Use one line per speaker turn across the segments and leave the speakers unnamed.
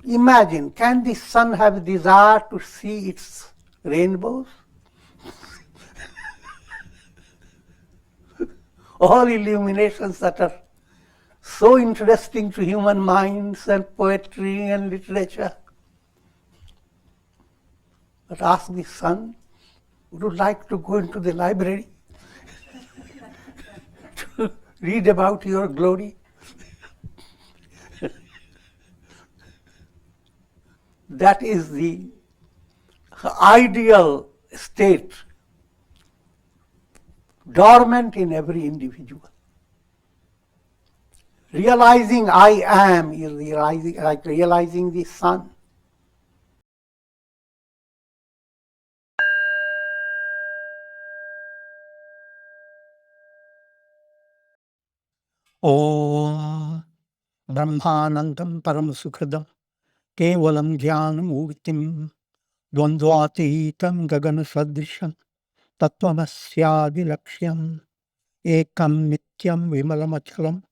Imagine, can the sun have a desire to see its rainbows? All illuminations that are so interesting to human minds and poetry and literature. But ask the sun, would you like to go into the library to read about your glory? That is the ideal state dormant in every individual. Realizing I am is like realizing the sun.
Om Brahmanandam Paramasukadam Kevalam Jnanam Murtim Dvandvatitam Gagana Sadrisham Tattvamasya Laksham Ekam Nityam Vimalamachalam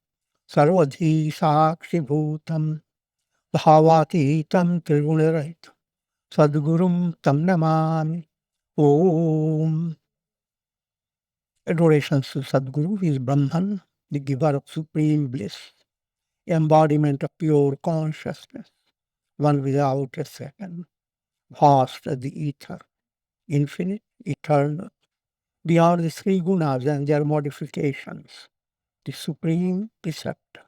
Sarvadhi Sakshi Bhutam Bhavatitam Trigunarait Sadgurum Tam Namami. Om. Adorations to Sadguru, he is Brahman, the giver of supreme bliss, embodiment of pure consciousness, one without a second, vast as the ether, infinite, eternal, beyond the three gunas and their modifications, the supreme preceptor.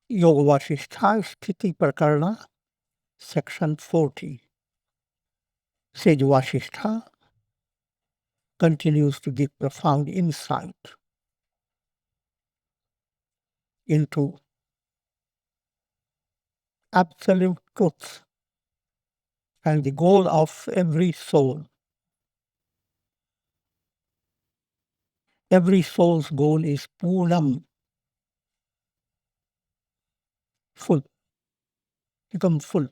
Yoga Vasishtha Sthiti Prakarana, section 40. Sage Vasishtha continues to give profound insight into absolute truth and the goal of every soul. Every soul's goal is Poonam, full, become full.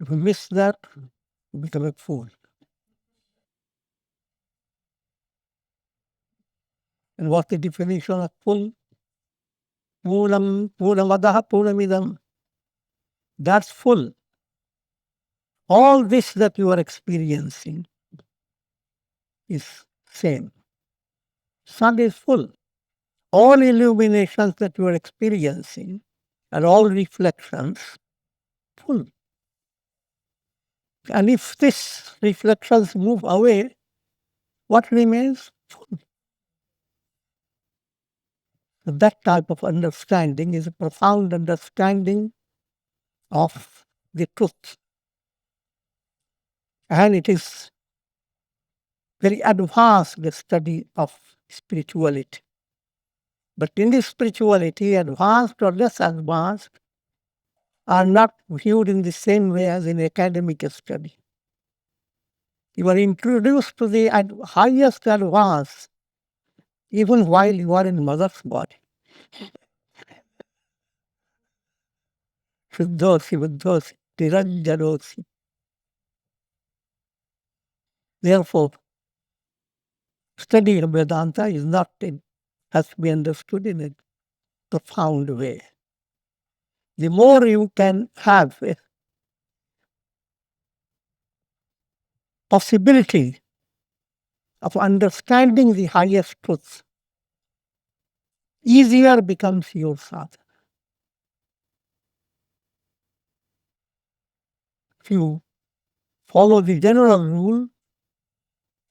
If you miss that, you become a fool. And what's the definition of full? Poonam, Poonamadaha, Poonamidam. That's full. All this that you are experiencing is same. Sun is full. All illuminations that you are experiencing are all reflections full. And if these reflections move away, what remains? Full. That type of understanding is a profound understanding of the truth. And it is very advanced, the study of spirituality. But in this spirituality, advanced or less advanced are not viewed in the same way as in academic study. You are introduced to the highest advance even while you are in mother's body. Shuddhosi, Buddhosi, Niranjanosi. Therefore, study of Vedanta is not has to be understood in a profound way. The more you can have a possibility of understanding the highest truth, easier becomes your sadhana. If you follow the general rule,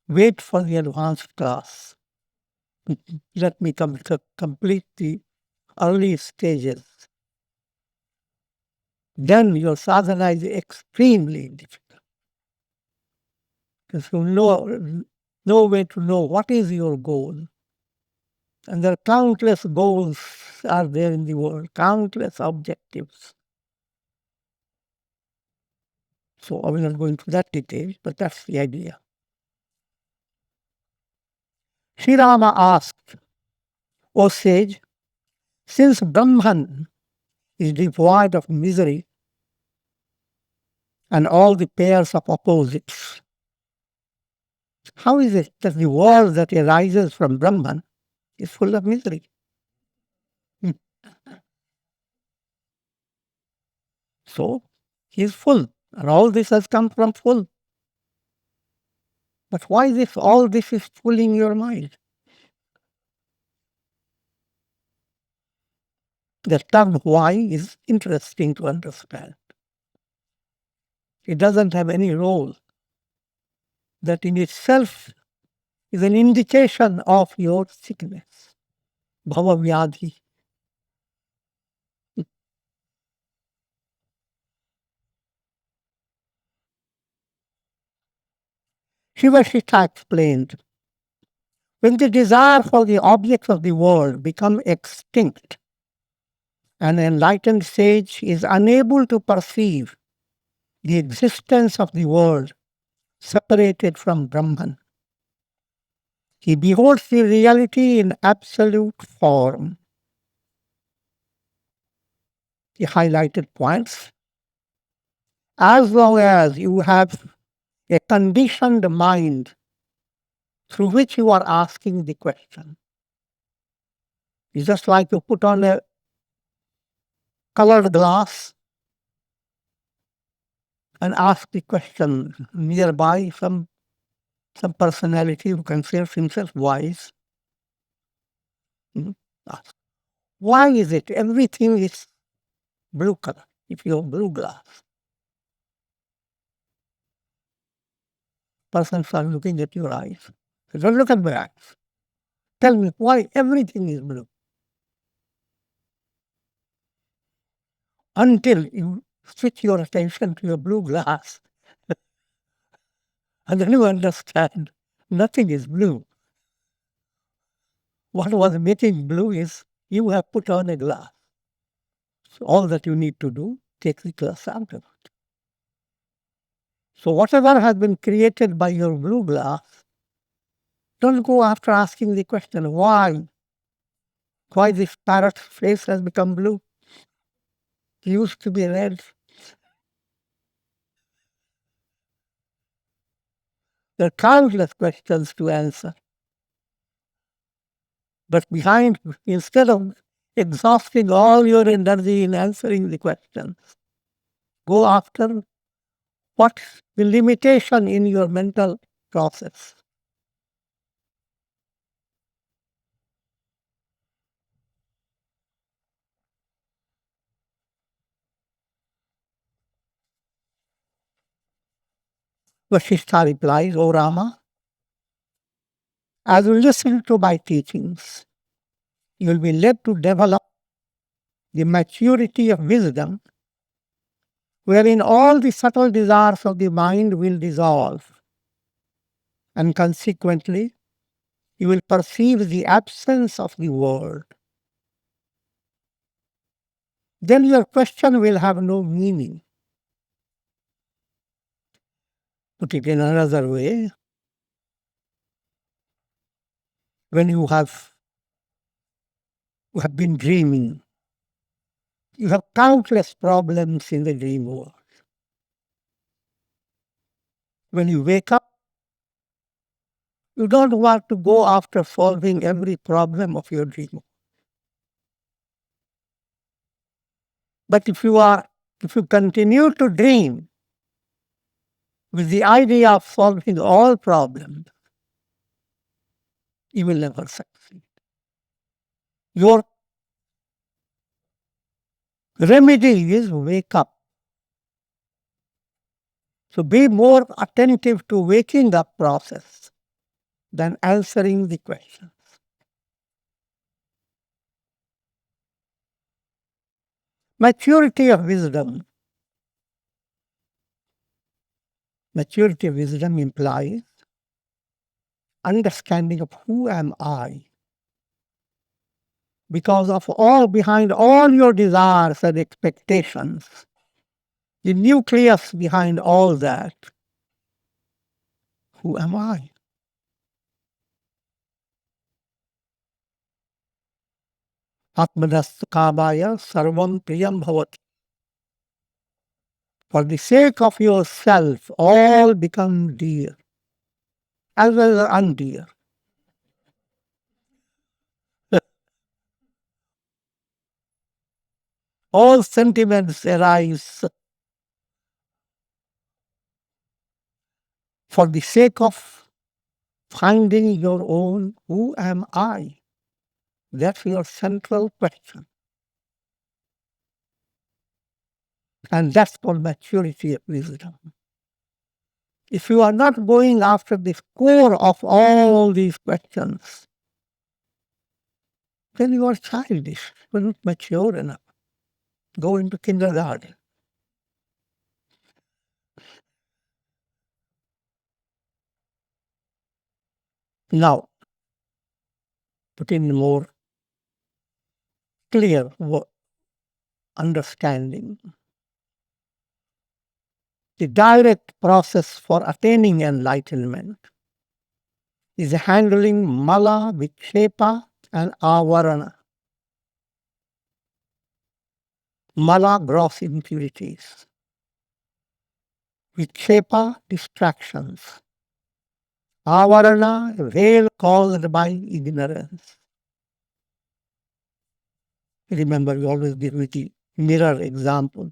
wait for the advanced class. Let me complete the early stages. Then your sadhana is extremely difficult. Because you know no way to know what is your goal. And there are countless goals are there in the world, countless objectives. So I will not go into that detail, but that's the idea. Sri Rama asked, O sage, since Brahman is devoid of misery and all the pairs of opposites, how is it that the world that arises from Brahman is full of misery? So he is full, and all this has come from full. But why this? All this is fooling your mind. The term why is interesting to understand. It doesn't have any role. That in itself is an indication of your sickness. Bhava vyadhi. Shivashita explained, when the desire for the objects of the world become extinct, an enlightened sage is unable to perceive the existence of the world separated from Brahman. He beholds the reality in absolute form. He highlighted points. As long as you have a conditioned mind through which you are asking the question, it's just like you put on a colored glass and ask the question nearby some personality who considers himself wise. Ask, why is it everything is blue color if you have blue glass? Persons are looking at your eyes. So don't look at my eyes. Tell me why everything is blue. Until you switch your attention to your blue glass, and then you understand nothing is blue. What was making blue is you have put on a glass. So all that you need to do, take the glass out of it. So whatever has been created by your blue glass, don't go after asking the question, why? Why this parrot's face has become blue? It used to be red. There are countless questions to answer. But instead of exhausting all your energy in answering the questions, go after what's the limitation in your mental process. Vasishtha replies, O Rama, as you listen to my teachings, you will be led to develop the maturity of wisdom, wherein all the subtle desires of the mind will dissolve, and consequently, you will perceive the absence of the world. Then your question will have no meaning. Put it in another way, when you have been dreaming, you have countless problems in the dream world. When you wake up, you don't want to go after solving every problem of your dream. But if you continue to dream with the idea of solving all problems, you will never succeed. Your remedy is wake up. So be more attentive to waking up process than answering the questions. Maturity of wisdom. Maturity of wisdom implies understanding of who am I. Because behind all your desires and expectations, the nucleus behind all that, who am I? Atmanastu kamaya sarvam priyam bhavati. For the sake of yourself, all become dear, as well as undear. All sentiments arise for the sake of finding your own who am I? That's your central question. And that's called maturity of wisdom. If you are not going after the core of all these questions, then you are childish, you're not mature enough. Go into kindergarten. Now, put in more clear understanding. The direct process for attaining enlightenment is handling mala, vikshepa, and avarana. Mala, gross impurities. Vikshepa, distractions. Avarana, veil caused by ignorance. Remember, we always give with the mirror example.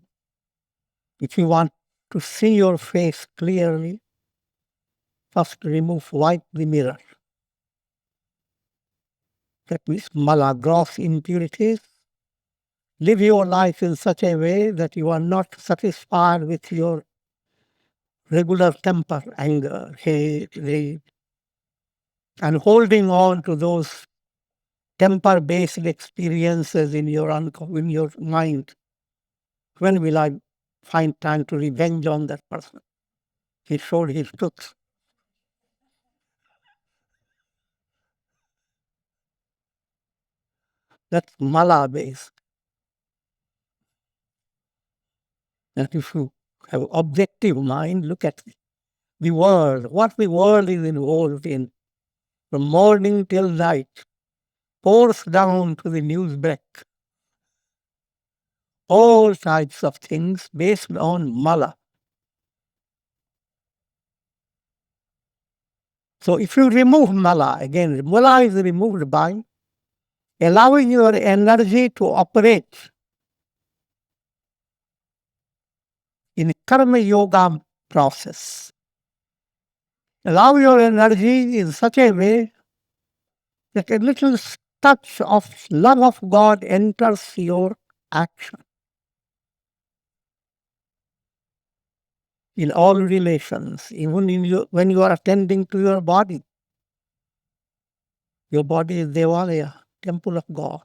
If you want to see your face clearly, first wipe the mirror. That means mala, gross impurities. Live your life in such a way that you are not satisfied with your regular temper, anger, hate, rage, and holding on to those temper-based experiences in your mind. When will I find time to revenge on that person? He showed his truth. That's mala based. And if you have objective mind, look at the world, what the world is involved in, from morning till night, pours down to the news break. All types of things based on mala. So if you remove mala, again, mala is removed by allowing your energy to operate in karma yoga process. Allow your energy in such a way that a little touch of love of God enters your action. In all relations, even when you are attending to your body. Your body is Devalaya, temple of God.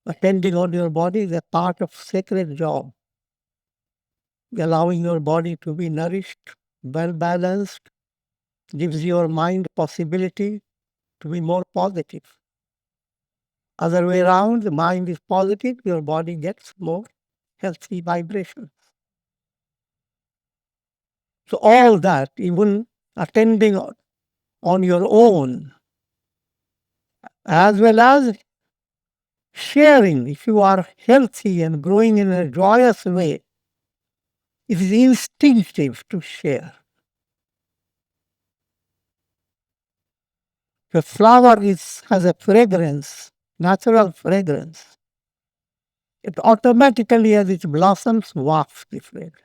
Attending on your body is a part of sacred job. Allowing your body to be nourished, well balanced, gives your mind possibility to be more positive. Other way around, the mind is positive, your body gets more healthy vibrations. So all that, even attending on your own, as well as sharing, if you are healthy and growing in a joyous way, it is instinctive to share. The flower has a fragrance, natural fragrance. It automatically, as it blossoms, wafts the fragrance.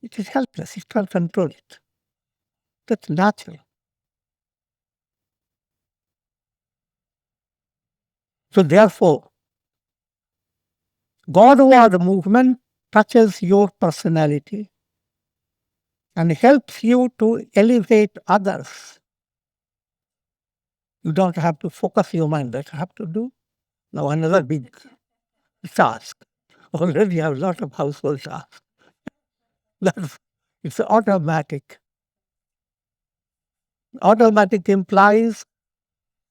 It is helpless, it can't control it. That's natural. So therefore, Godward movement touches your personality and helps you to elevate others. You don't have to focus your mind, that you have to do. Now another big task. Already you have a lot of household tasks. It's automatic. Automatic implies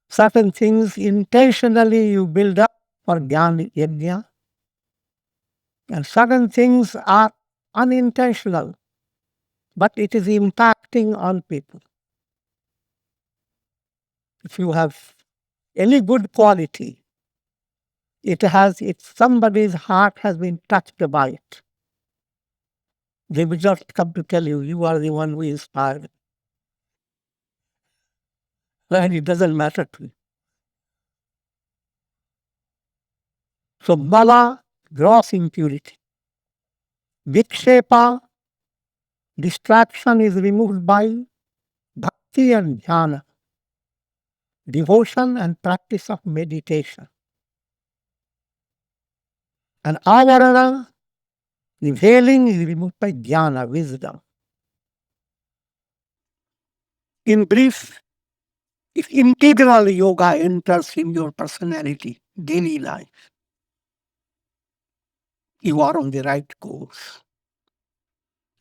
certain things intentionally you build up for jnana yajna, and certain things are unintentional, but it is impacting on people. If you have any good quality, somebody's heart has been touched by it. They will not come to tell you, you are the one who inspired. And it doesn't matter to you. So mala, gross impurity. Vikshepa, Distraction is removed by bhakti and jnana, devotion and practice of meditation. And avarana, the veiling, is removed by jnana, wisdom. In brief, if integral yoga enters in your personality, daily life, you are on the right course.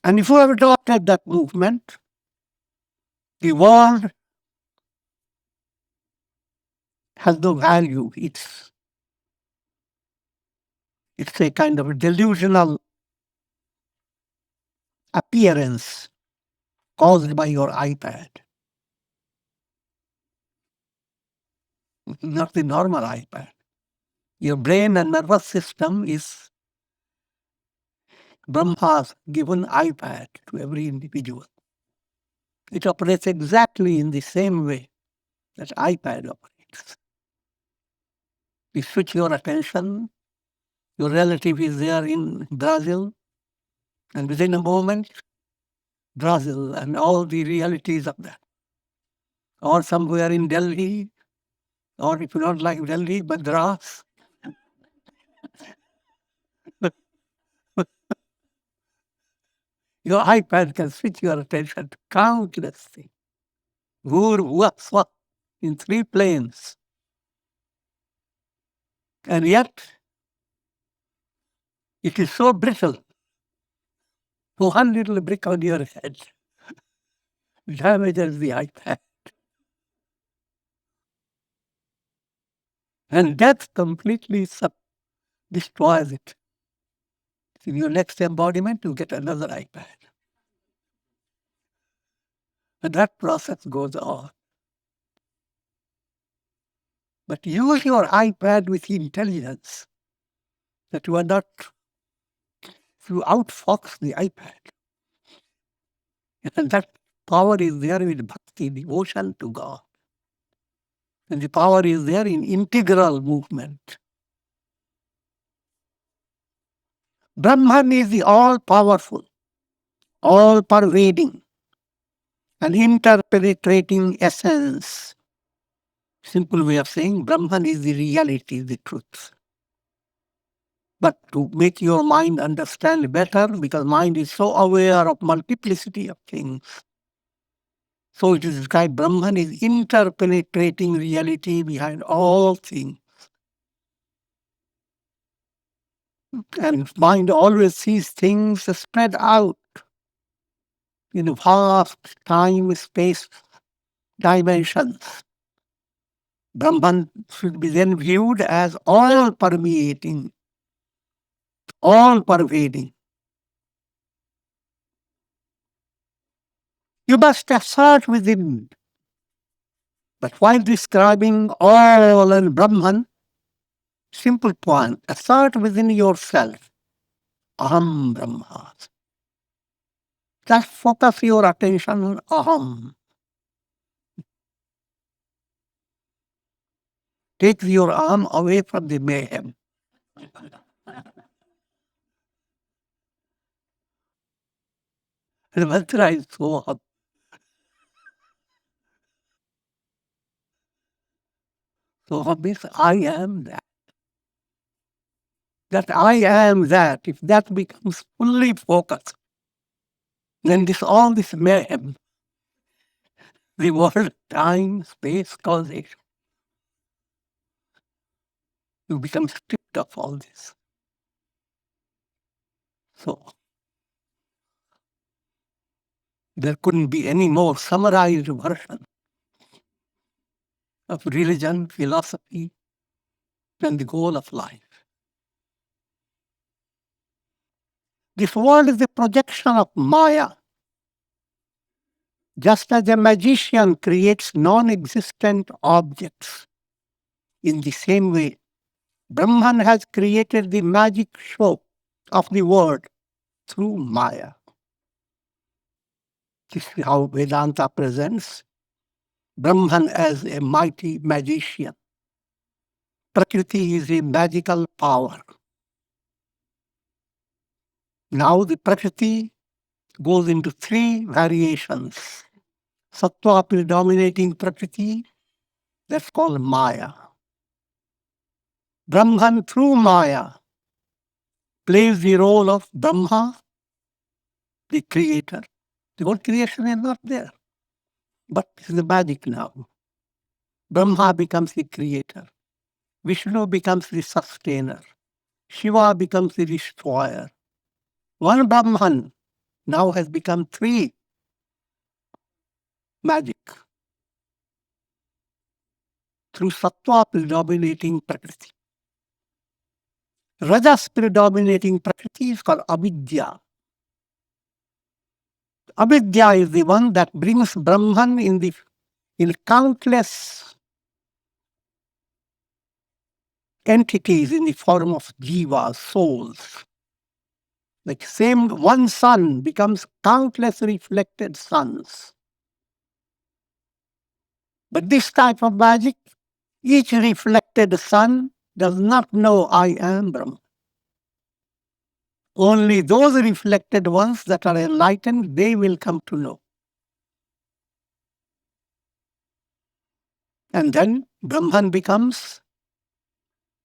And if you have adopted that movement, the world has no value. It's a kind of a delusional appearance caused by your iPad. Not the normal iPad. Your brain and nervous system is Brahma's given iPad to every individual. It operates exactly in the same way that iPad operates. You switch your attention, your relative is there in Brazil, and within a moment, Brazil and all the realities of that. Or somewhere in Delhi, or if you don't like Delhi, Madras. Your iPad can switch your attention to countless things. Wur, wah, swah, in 3 planes. And yet, it is so brittle. One little brick on your head damages the iPad. And death completely destroys it. In your next embodiment, you get another iPad. And that process goes on. But use your iPad with intelligence, that you are not, you outfox the iPad. And that power is there with bhakti, devotion to God. And the power is there in integral movement. Brahman is the all-powerful, all-pervading, and interpenetrating essence. Simple way of saying Brahman is the reality, the truth. But to make your mind understand better, because mind is so aware of multiplicity of things, so it is described Brahman is interpenetrating reality behind all things. And mind always sees things spread out in vast time, space, dimensions. Brahman should be then viewed as all permeating, all pervading. You must assert within. But while describing all and Brahman, simple point, assert within yourself, Aham Brahmas. Just focus your attention on Aham. Take your arm away from the mayhem. The mantra is Soham. Soham means I am that. That I am that, if that becomes fully focused, then all this mayhem, the world, time, space, causation, you become stripped of all this. So, there couldn't be any more summarized version of religion, philosophy, than the goal of life. This world is a projection of Maya. Just as a magician creates non-existent objects, in the same way, Brahman has created the magic show of the world through Maya. This is how Vedanta presents Brahman as a mighty magician. Prakriti is a magical power. Now the Prakriti
goes into three variations. Sattva predominating Prakriti, that's called Maya. Brahman through Maya plays the role of Brahma, the creator. The whole creation is not there. But it's the magic now. Brahma becomes the creator. Vishnu becomes the sustainer. Shiva becomes the destroyer. One Brahman now has become three. Magic. Through Sattva predominating Prakriti. Rajas predominating Prakriti is called Avidya. Avidya is the one that brings Brahman in countless entities in the form of jivas, souls. Like same one sun becomes countless reflected suns. But this type of magic, each reflected sun does not know I am Brahman. Only those reflected ones that are enlightened, they will come to know. And then Brahman becomes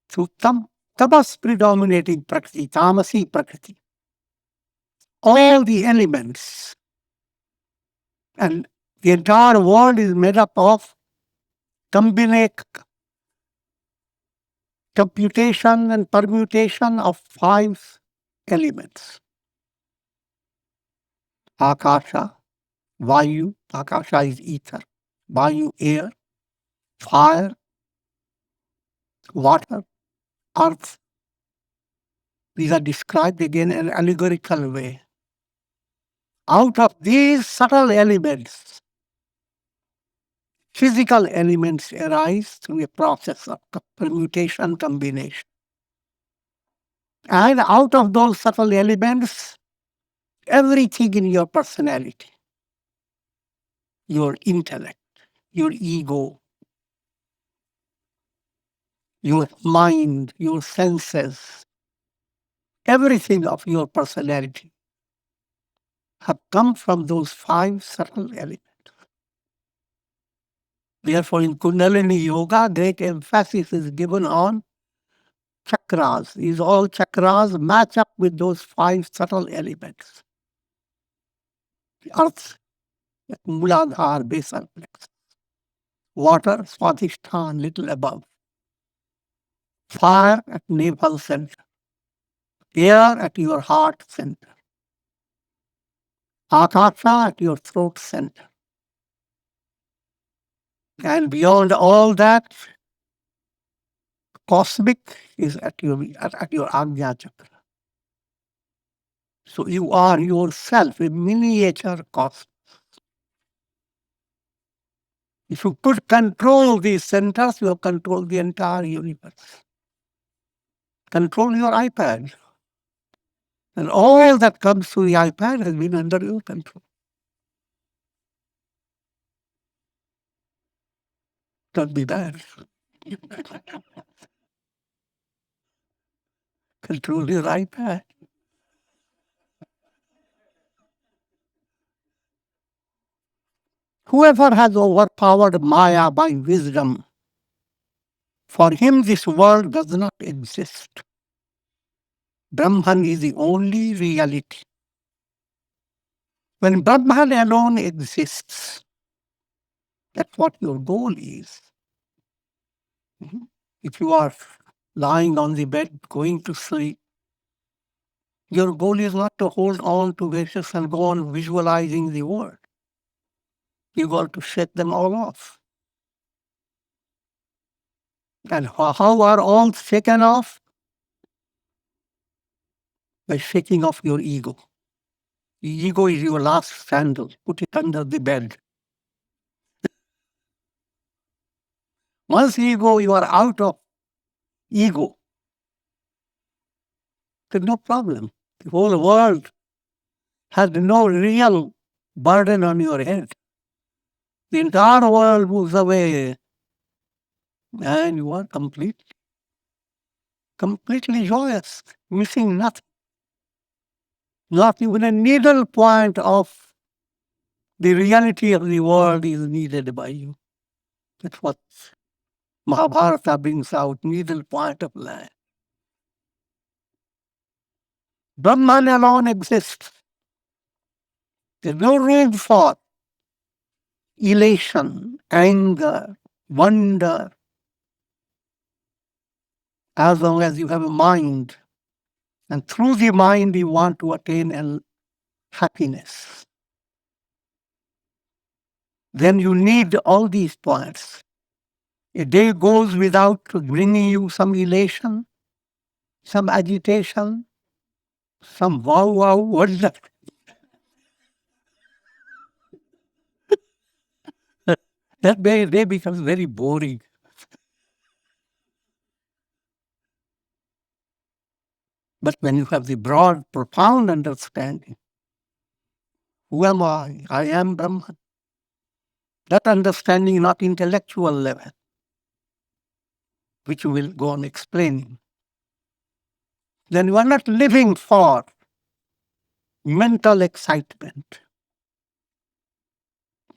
through tamas predominating Prakriti, tamasi Prakriti. All the elements. And the entire world is made up of computation and permutation of 5 elements. Akasha, Vayu, Akasha is ether, Vayu, air, fire, water, earth. These are described again in an allegorical way. Out of these subtle elements, physical elements arise through a process of permutation, combination. And out of those subtle elements, everything in your personality, your intellect, your ego, your mind, your senses, everything of your personality have come from those 5 subtle elements. Therefore, in Kundalini Yoga, great emphasis is given on chakras. These all chakras match up with those 5 subtle elements. The earth, Muladhara, basal plexus. Water, Swadhisthana, little above. Fire at navel center. Air at your heart center. Akasha at your throat center. And beyond all that, cosmic is at your Ajna chakra. So you are yourself a miniature cosmos. If you could control these centers, you have controlled the entire universe. Control your iPad. And all that comes through the iPad has been under your control. Don't be bad. Control your iPad. Whoever has overpowered Maya by wisdom, for him this world does not exist. Brahman is the only reality. When Brahman alone exists, that's what your goal is. If you are lying on the bed, going to sleep, your goal is not to hold on to wishes and go on visualizing the world. You got to shake them all off. And how are all shaken off? By shaking off your ego. The ego is your last sandal. Put it under the bed. Once you are out of ego. There's no problem. The whole world has no real burden on your head. The entire world moves away, and you are completely joyous, missing nothing. Not even a needle point of the reality of the world is needed by you. That's what Mahabharata brings out, needle point of life. Brahman alone exists. There's no room for elation, anger, wonder, as long as you have a mind. And through the mind, you want to attain happiness. Then you need all these points. A day goes without bringing you some elation, some agitation, some wow, wonder. That day becomes very boring. But when you have the broad, profound understanding, who am I? I am Brahman. That understanding, not intellectual level, which we will go on explaining. Then you are not living for mental excitement.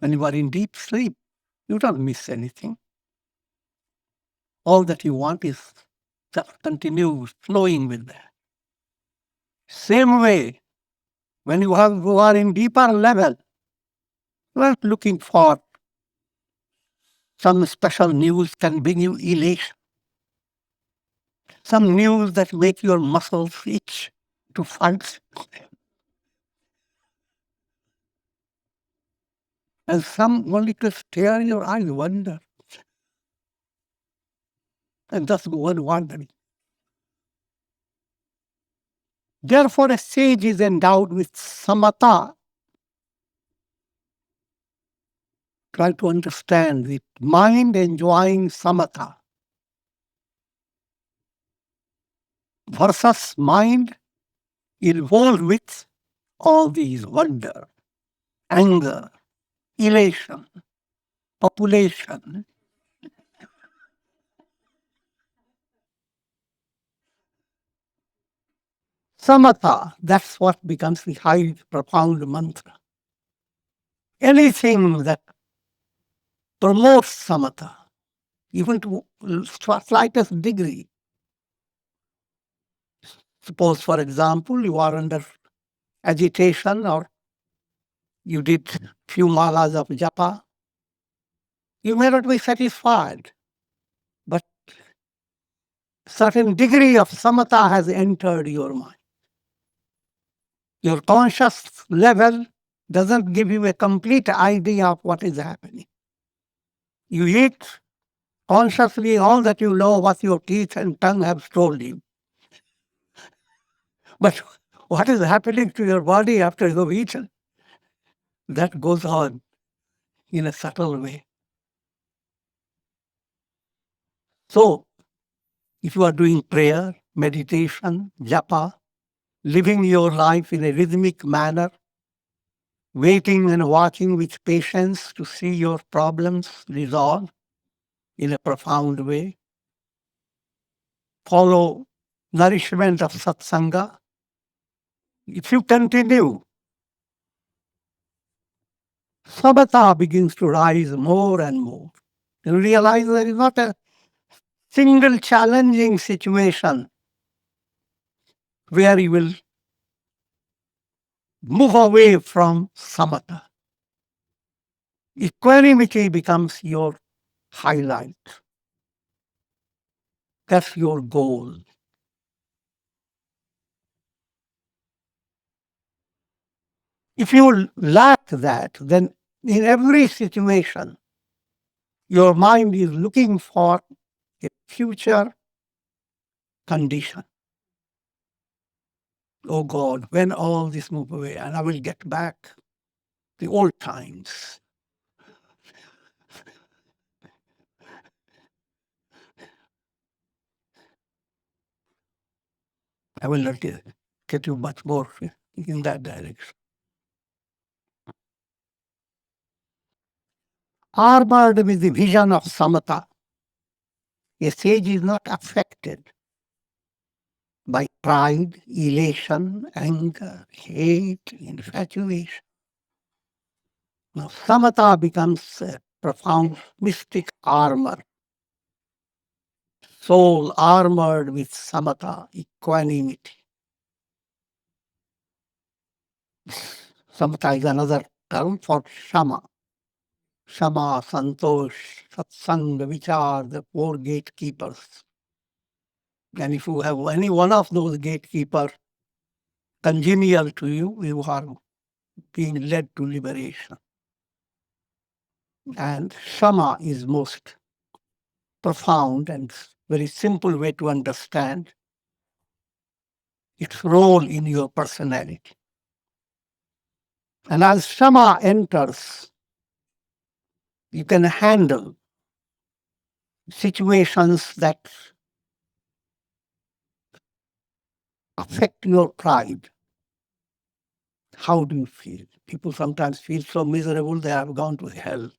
When you are in deep sleep, you don't miss anything. All that you want is just continue flowing with that. Same way, when you are in deeper level, you are not looking for some special news can bring you elation. Some news that make your muscles itch to fight. And some only to stare in your eyes, wonder. And just go on wandering. Therefore, a sage is endowed with samatha. Try to understand the mind enjoying samatha versus mind involved with all these wonder, anger, elation, population. Samatha, that's what becomes the high, profound mantra. Anything that promotes samatha, even to slightest degree. Suppose, for example, you are under agitation or you did few malas of japa. You may not be satisfied, but certain degree of samatha has entered your mind. Your conscious level doesn't give you a complete idea of what is happening. You eat consciously all that you know what your teeth and tongue have told you. But what is happening to your body after you have eaten? That goes on in a subtle way. So, if you are doing prayer, meditation, japa, living your life in a rhythmic manner, waiting and watching with patience to see your problems resolved in a profound way, follow nourishment of satsanga. If you continue, samatha begins to rise more and more. You realize there is not a single challenging situation where you will move away from samatha. Equanimity becomes your highlight. That's your goal. If you lack that, then in every situation, your mind is looking for a future condition. Oh God, when all this move away and I will get back the old times. I will not get you much more in that direction. Armored with the vision of samatha, a sage is not affected by pride, elation, anger, hate, infatuation. Now, samatha becomes a profound mystic armor, soul armored with samatha, equanimity. Samatha is another term for shama. Shama, santosh, satsang, which are the four gatekeepers. And if you have any one of those gatekeepers congenial to you, you are being led to liberation. And shama is most profound and very simple way to understand its role in your personality. And as shama enters, you can handle situations that affect your pride. How do you feel? People sometimes feel so miserable they have gone to hell.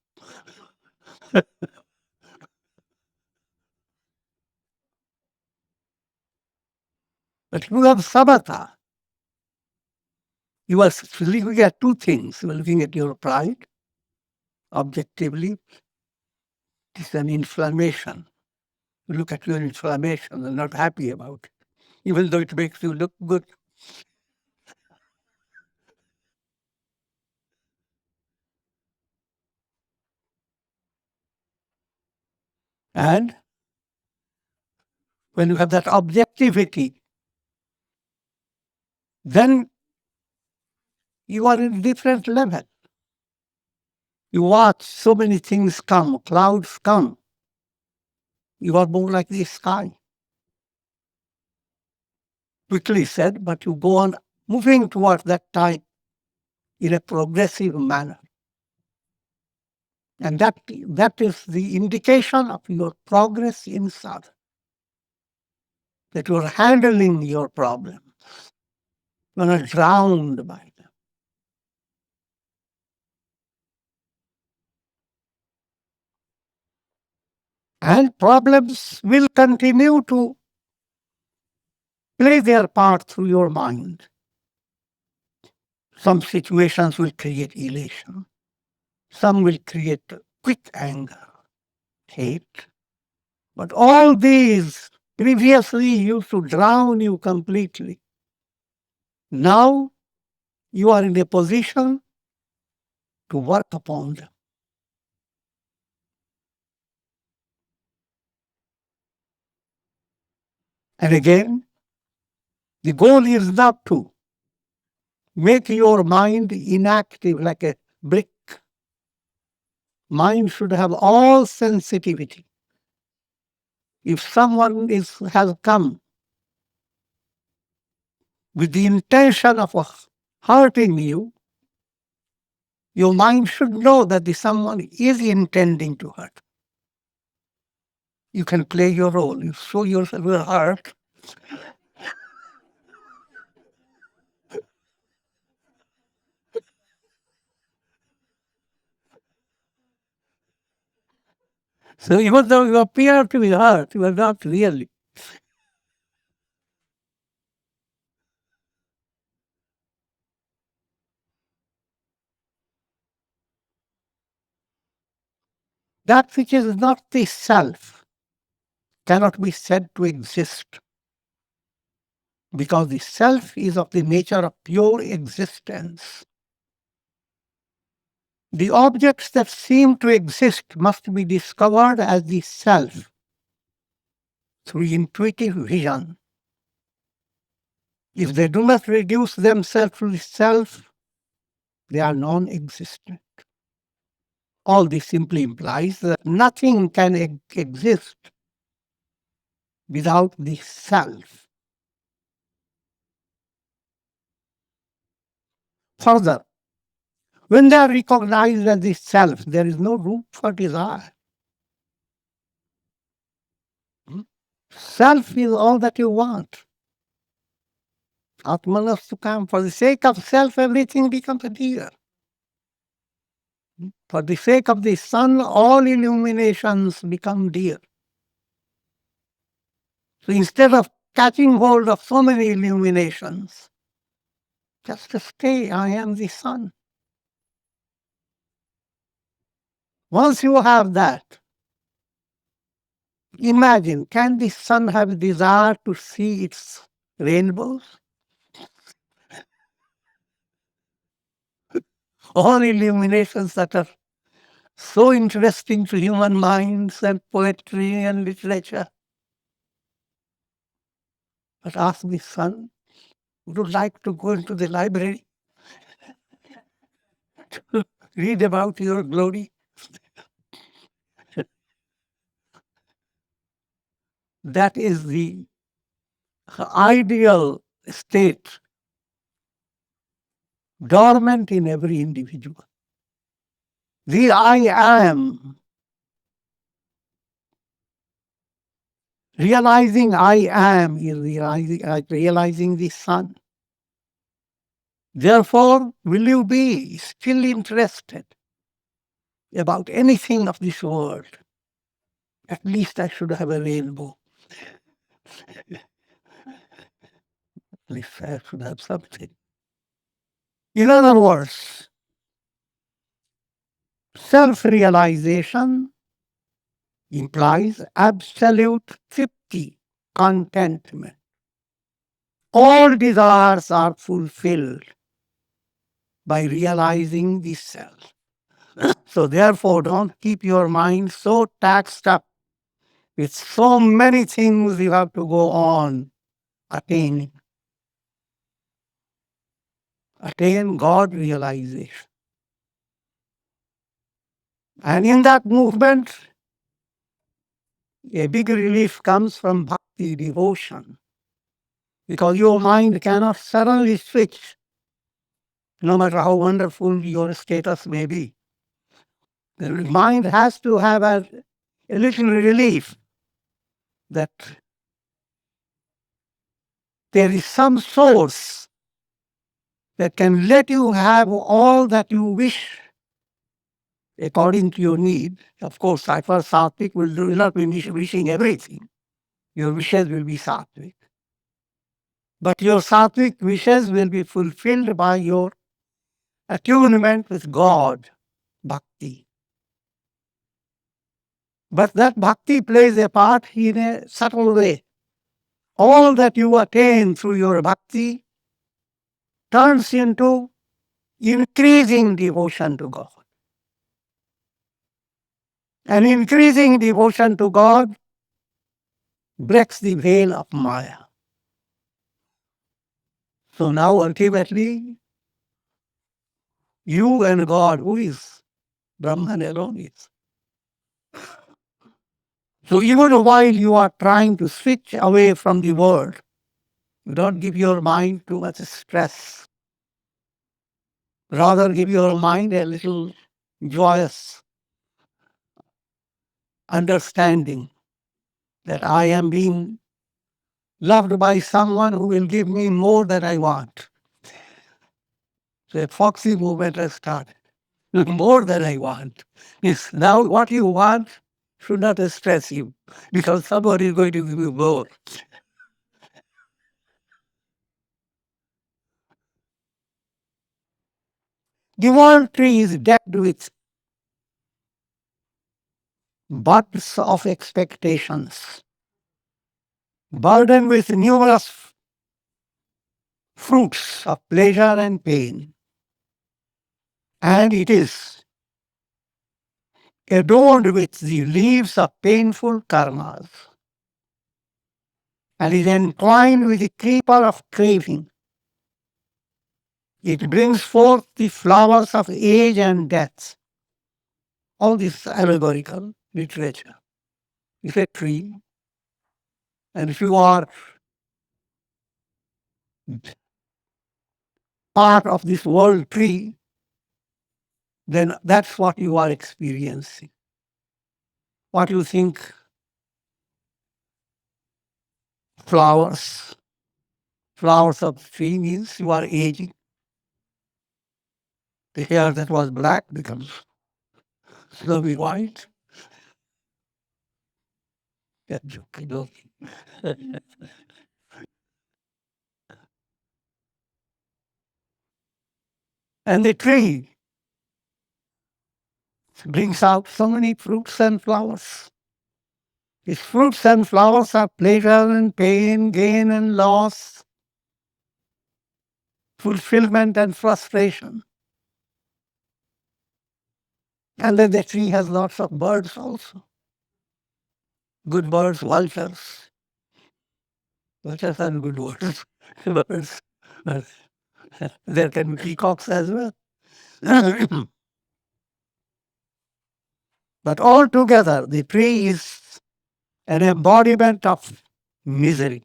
But you have samatha. You are looking at two things. You are looking at your pride. Objectively, it's an inflammation. You look at your inflammation and not happy about it, even though it makes you look good. And when you have that objectivity, then you are in a different level. You watch so many things come, clouds come. You are more like the sky. Quickly said, but you go on moving towards that time in a progressive manner. And that is the indication of your progress in sadhana, that you are handling your problems. You are not drowned by them. And problems will continue to play their part through your mind. Some situations will create elation. Some will create quick anger, hate. But all these previously used to drown you completely. Now you are in a position to work upon them. And again, the goal is not to make your mind inactive like a brick. Mind should have all sensitivity. If someone has come with the intention of hurting you, your mind should know that the someone is intending to hurt. You can play your role. You show yourself your heart. So even though you appear to be hurt, you are not really. That which is not the self cannot be said to exist, because the self is of the nature of pure existence. The objects that seem to exist must be discovered as the self through intuitive vision. If they do not reduce themselves to the self, they are non-existent. All this simply implies that nothing can exist without the self. Further, when they are recognized as the self, there is no room for desire. Self is all that you want. Atmanas Sukham. For the sake of self, everything becomes dear. For the sake of the sun, all illuminations become dear. So instead of catching hold of so many illuminations. Just to stay, I am the sun. Once you have that, imagine, can the sun have a desire to see its rainbows? All illuminations that are so interesting to human minds and poetry and literature. But ask the sun, would you like to go into the library to read about your glory? That is the ideal state dormant in every individual. The I am, realizing I am is realizing the sun. Therefore, will you be still interested about anything of this world? At least I should have a rainbow. At least I should have something. In other words, self-realization implies absolute thripti, contentment. All desires are fulfilled by realizing the self. So therefore, don't keep your mind so taxed up with so many things you have to go on attaining. Attain God realization. And in that movement, a big relief comes from bhakti, devotion, because your mind cannot suddenly switch, no matter how wonderful your status may be. The mind has to have a little relief that there is some source that can let you have all that you wish according to your need. Of course, Cypher Sattvic will not be wishing everything. Your wishes will be Sattvic. But your Sattvic wishes will be fulfilled by your attunement with God, bhakti. But that bhakti plays a part in a subtle way. All that you attain through your bhakti turns into increasing devotion to God. And increasing devotion to God breaks the veil of Maya. So now ultimately, you and God, who is Brahman alone is. So even while you are trying to switch away from the world, you don't give your mind too much stress. Rather, give your mind a little joyous understanding that I am being loved by someone who will give me more than I want. So a foxy movement has started. More than I want. Yes, now what you want should not stress you, because somebody is going to give you more. The world tree is decked with buds of expectations, burdened with numerous fruits of pleasure and pain. And it is adorned with the leaves of painful karmas, and is entwined with the creeper of craving. It brings forth the flowers of age and death. All this allegorical literature is a tree, and if you are part of this world tree, then that's what you are experiencing. What you think flowers of the tree means you are aging. The hair that was black becomes slowly white. And the tree brings out so many fruits and flowers. These fruits and flowers are pleasure and pain, gain and loss, fulfillment and frustration. And then the tree has lots of birds also. Good birds, vultures. Vultures are good words. Birds. But there can be peacocks as well. But altogether, the tree is an embodiment of misery.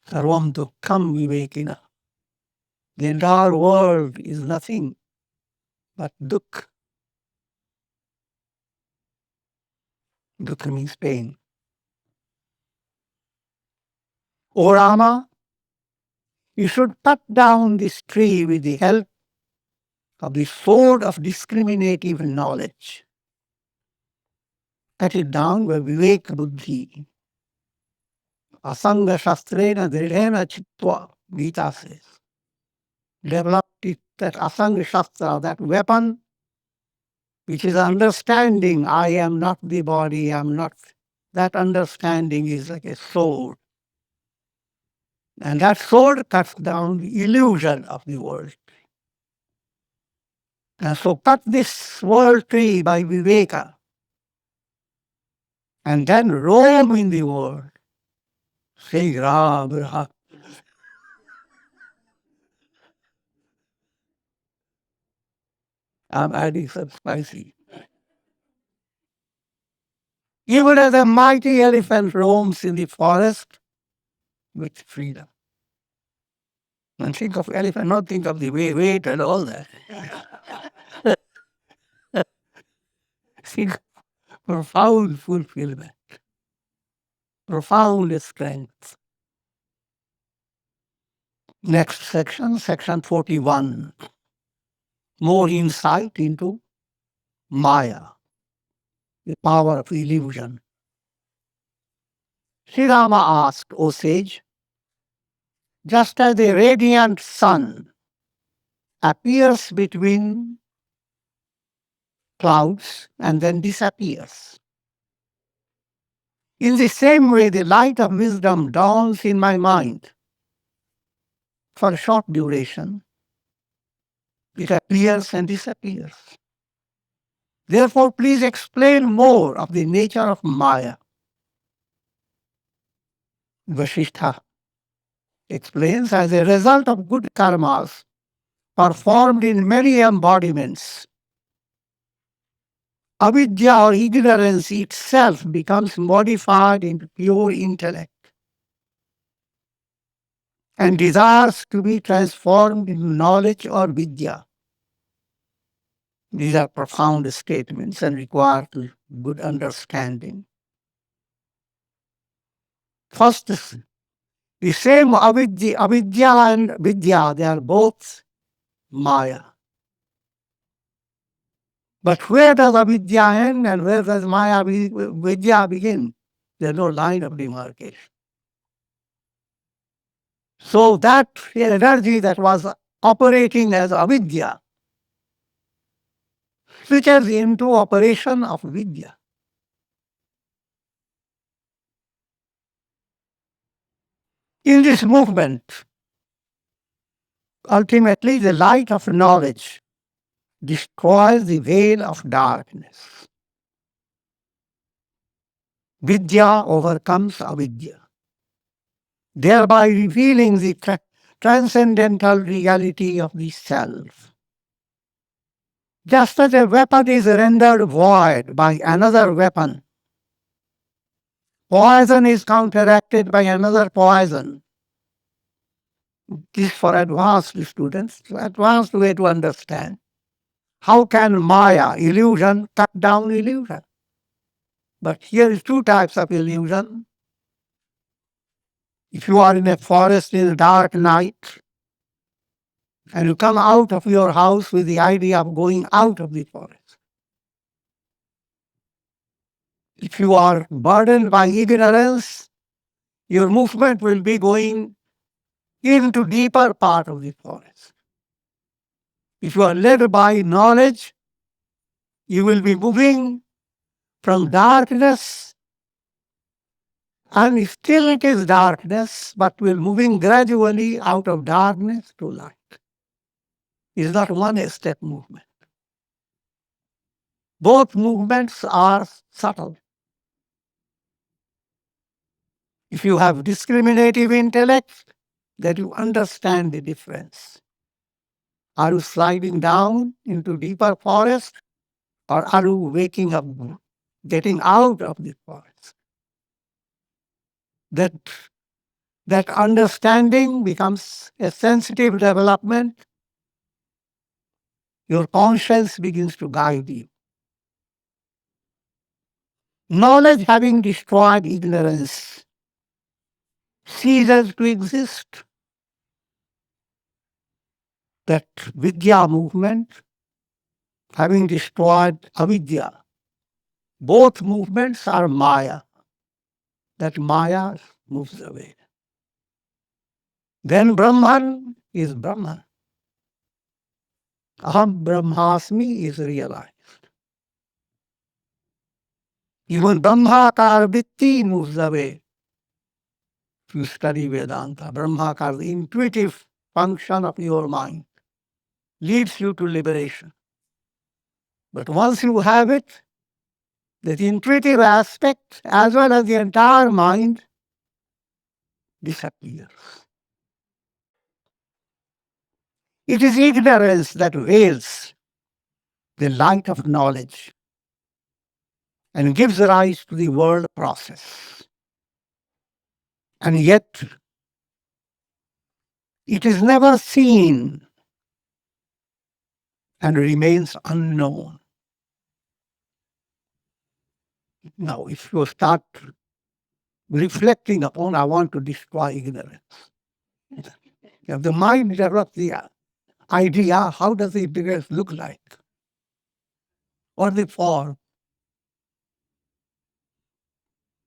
Sarvam dukkham vivekina. The entire world is nothing but dukh. Dukha means pain. O Rama, you should cut down this tree with the help of the sword of discriminative knowledge. Cut it down by Vivek Buddhi. Asanga Shastrena Dridhena Chitva, Gita says. Developed it, that Asanga Shastra, that weapon which is understanding, I am not the body, I am not. That understanding is like a sword. And that sword cuts down the illusion of the world. And so cut this world tree by Viveka. And then roam in the world. Say Ram, Ram. I'm adding some spicy. Even as a mighty elephant roams in the forest with freedom. And think of elephant, not think of the weight and all that. Think profound fulfillment, profound strength. Next section, section 41. More insight into Maya, the power of illusion. Sri Rama asked, O sage, just as the radiant sun appears between clouds and then disappears, in the same way the light of wisdom dawns in my mind for a short duration. It appears and disappears. Therefore, please explain more of the nature of Maya. Vasishtha explains, as a result of good karmas performed in many embodiments, avidya or ignorance itself becomes modified into pure intellect and desires to be transformed into knowledge or vidya. These are profound statements and require good understanding. First, the same avidya and vidya, they are both Maya. But where does avidya end and where does Maya vidya begin? There's no line of demarcation. So that energy that was operating as avidya switches into operation of vidya. In this movement, ultimately the light of knowledge destroys the veil of darkness. Vidya overcomes avidya, thereby revealing the transcendental reality of the self. Just as a weapon is rendered void by another weapon, poison is counteracted by another poison. This is for advanced students, advanced way to understand. How can Maya, illusion, cut down illusion? But here is two types of illusion. If you are in a forest in a dark night, and you come out of your house with the idea of going out of the forest. If you are burdened by ignorance, your movement will be going into deeper part of the forest. If you are led by knowledge, you will be moving from darkness, and still it is darkness, but we're moving gradually out of darkness to light. It's not one-step movement. Both movements are subtle. If you have discriminative intellect, then you understand the difference. Are you sliding down into deeper forest, or are you waking up, getting out of the forest? That understanding becomes a sensitive development. Your conscience begins to guide you. Knowledge having destroyed ignorance ceases to exist. That Vidya movement having destroyed avidya. Both movements are Maya. That Maya moves away. Then Brahman is Brahman. Aham Brahmasmi is realized. Even Brahmakar Vritti moves away. If you study Vedanta, Brahmakar, the intuitive function of your mind, leads you to liberation. But once you have it, that intuitive aspect, as well as the entire mind, disappears. It is ignorance that veils the light of knowledge and gives rise to the world process. And yet, it is never seen and remains unknown. Now, if you start reflecting upon, I want to destroy ignorance. If the mind develops the idea, how does the ignorance look like? Or the form?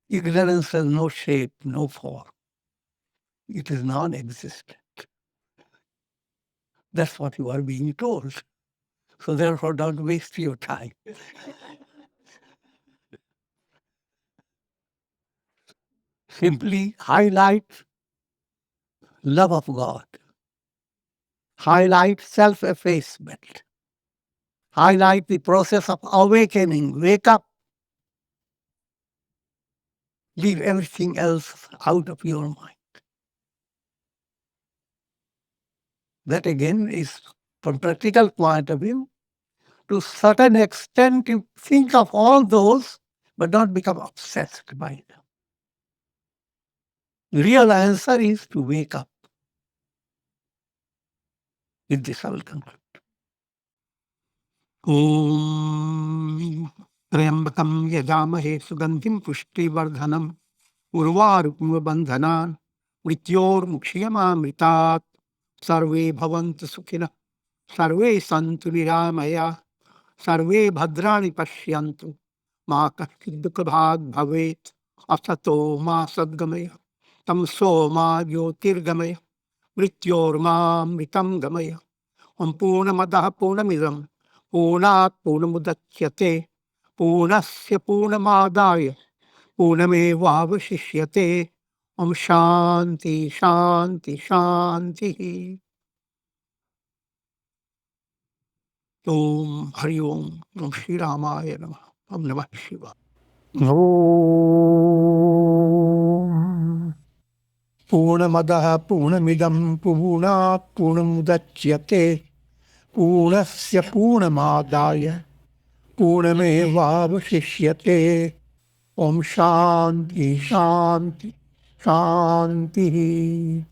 Ignorance has no shape, no form. It is non-existent. That's what you are being told. So therefore, don't waste your time. Simply highlight love of God. Highlight self-effacement. Highlight the process of awakening. Wake up. Leave everything else out of your mind. That again is, from practical point of view, to a certain extent you think of all those, but don't become obsessed by them. The real answer is to wake up. With this I will conclude. Om Trayambakam Yajamahe Sugandhim Pushtivardhanam Urvarupma Bandhanan Mrityor Mukshiyamamritat Sarve Bhavantu Sukhina Sarve Santu Niramaya Sarve Bhadrani Pashyantu Ma Kaschid Dukhabhag Bhavet Asato Ma Sadgamaya Tamso Ma Jyotirgamaya Mrityor Ma Mritam Gamaya Om Purnamadaha Purnamidam Purnat Purnamudachyate Purnasya Purnamadaya Purnamevavashishyate Om Shanti Shanti Shanti Om Hari Om Om Shri Ramaya Namah Om Namah Shiva Om Purnamadaha Purnamidam Purnat Purnamudachyate Purnasya Purnamadaya Purnamevavashishyate Om Shanti Shanti Shanti